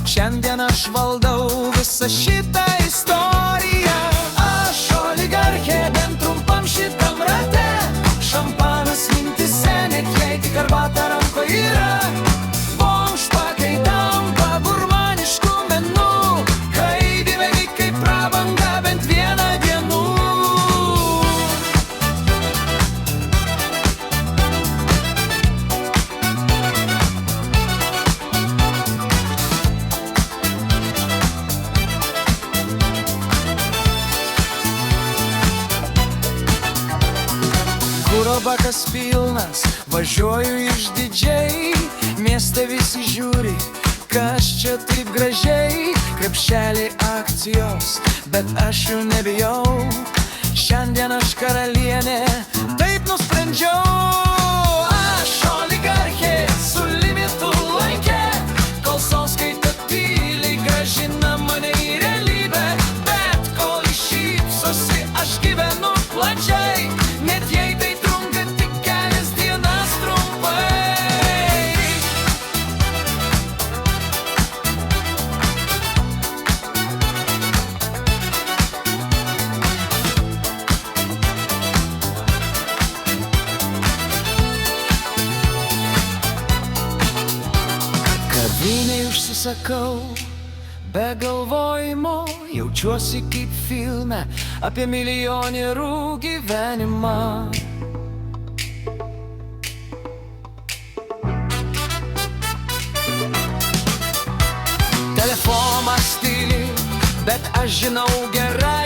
Šiandien aš valdau visą šitą istoriją. Aš oligarchė bent trumpam šitam rate. Šampanas mintyse, net jei tik arbata rankoje yra. Bomž pakaitampa gurmaniškų menų, kai gyveni kaip prabanga bent vieną dienų. Kuro bakas pilnas, važiuoju išdidžiai. Mieste visi žiūri, kas čia taip gražiai. Krepšeliai akcijos, bet aš jų nebijau. Šiandien aš karalienė, taip nusprendžiau. Aš oligarchė su limitu laike, kol sąskaita tyliai grąžina mane į realybę. Bet kol šypsosi, aš gyvenu plačiai, net jei tai trunka tik kelias dienas trumpai. Kavinėj užsisakau, be galvojimo, jaučiuosi kaip filme apie milijonierų gyvenimą. Telefonas tyli, bet aš žinau gerai.